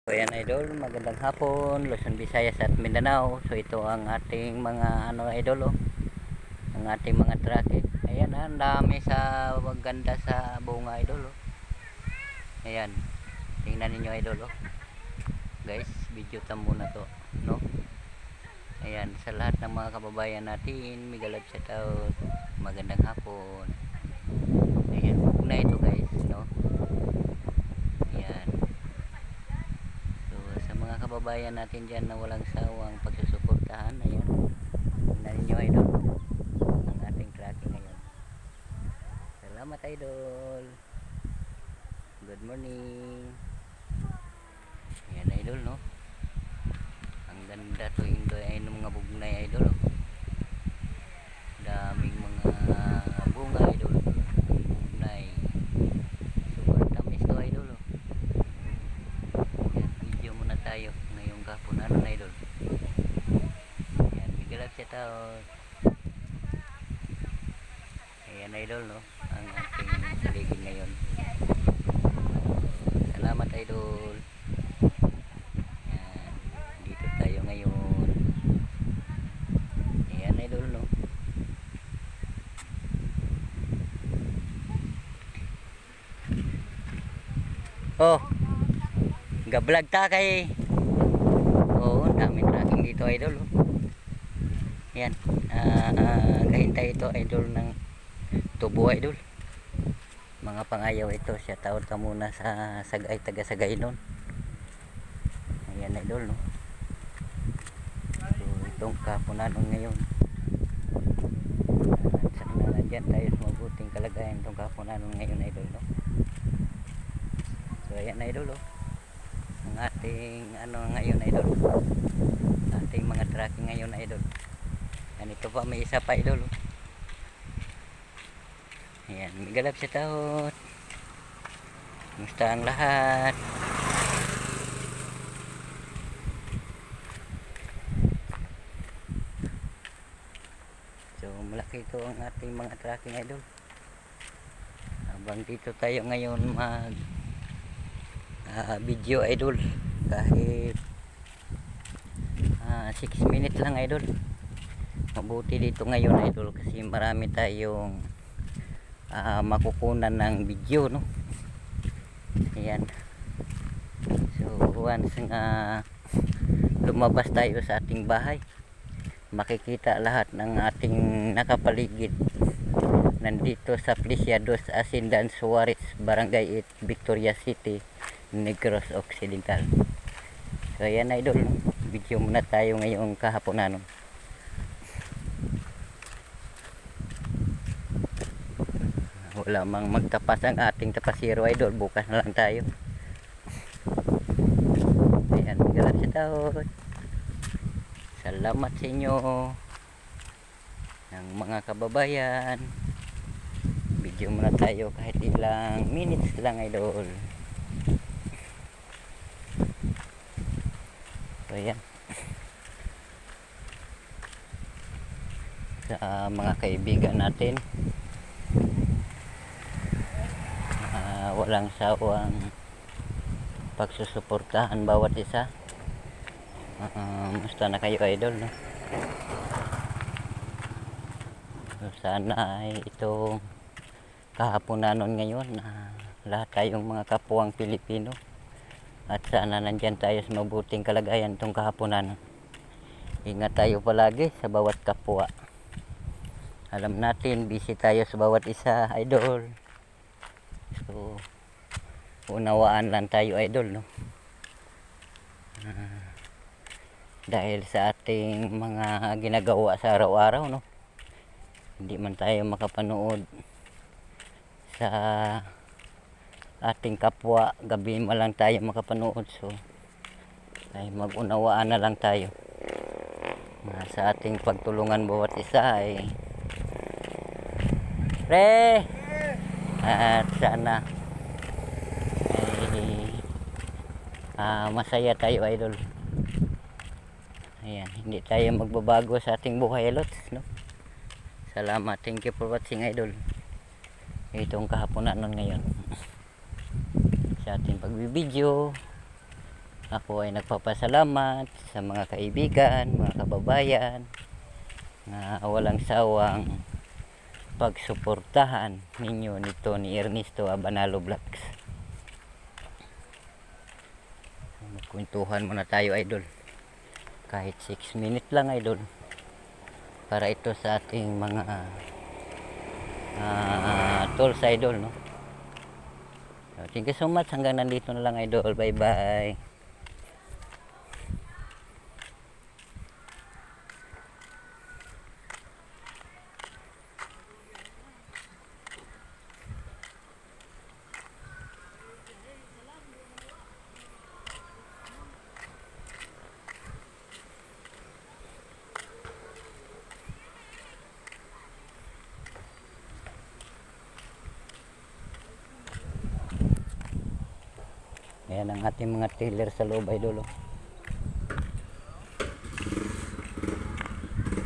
So ayan idol, magandang hapon, Luzon, Visayas at Mindanao. So ito ang ating mga idol, ang ating mga trake. Ayan, ang dami sa maganda sa bunga idol. Ayan, tingnan niyo idol. Guys, video tam muna to, no? Ayan, sa lahat ng mga kababayan natin, migalab sa tao, magandang hapon. Ayan, na ito guys, no? Ayan. Mga kababayan natin dyan na walang sawang pagsusuportahan, ayan, tingnan ninyo idol ang ating tracking ngayon. Salamat idol, good morning. Ayan idol, no, ang ganda tuwing ay ng mga bugnay idol, daming mga bunga idol, bugnay, super tamis to idol. Video muna tayo ngayong kapunan idol. Ayan, migalap siya tao. Ayan idol, no, ang ating paligid ngayon. Salamat idol. Ayan, dito tayo ngayon. Ayan idol, no. Oh, gablog ta kay. Oo, daming tracking dito idol. Ayan, kahintay ito idol ng tubo idol. Mga pangayaw ito, siya taon ka muna sa sagay, taga sagay nun. Ayan idol, no. So itong kapunanon ngayon, sana nandyan tayo sa mabuting kalagayan itong kapunanon ngayon idol, no. So ayan idol, ang ating ngayon idol, ating mga tracking ngayon idol. Yan, ito pa may isa pa idol. Ayan, migalap sa taot. Kumusta ang lahat? So malaki ito ang ating mga tracking idol. Habang dito tayo ngayon mag video idol, kahit 6 minutes lang idol, mabuti dito ngayon idol, kasi marami tayong makukunan ng video, no. Ayan, so once nga lumabas tayo sa ating bahay, makikita lahat ng ating nakapaligid nandito sa Plesiados, Asindan, Suarez, Barangay 8, Victoria City, Negros Occidental. So ayan idol, video muna tayo ngayong kahaponan. Wala mang magtapas ang ating tapasiro idol, bukas na lang tayo. Ayan, migalap sa taon. Salamat sa inyo ng mga kababayan. Video muna tayo kahit ilang minutes lang idol. So ayan, sa mga kaibigan natin, walang sawang pagsusuportahan bawat isa. Musta na kayo idol, no? So sana ay itong kahaponanon ngayon na lahat tayong mga kapwang Pilipino, at sana nandyan tayo sa mabuting kalagayan itong kahaponanon. Ingat tayo palagi sa bawat kapwa. Alam natin busy tayo sa bawat isa idol, so unawaan lang tayo idol, no. Dahil sa ating mga ginagawa sa araw-araw, no, hindi man tayo makapanood sa ating kapwa, gabi man lang tayo makapanood. So ay magunawaan na lang tayo sa ating pagtulungan bawat isa ay at sana ay masaya tayo idol. Ayan, hindi tayo magbabago sa ating buhay lots, no. Salamat, thank you for watching idol. Itong kahaponan ngayon sa ating pagbibideo. Ako ay nagpapasalamat sa mga kaibigan, mga kababayan na walang sawang pagsuportahan ninyo nito ni Ernesto Abanalo Vlogs. Magkwentuhan muna tayo, idol. Kahit 6 minutes lang, idol. Para ito sa ating mga tools, idol, no? So, thank you so much. Hanggang nandito na lang, idol. Bye bye. Ayan ang ating mga trailer sa loob, idol.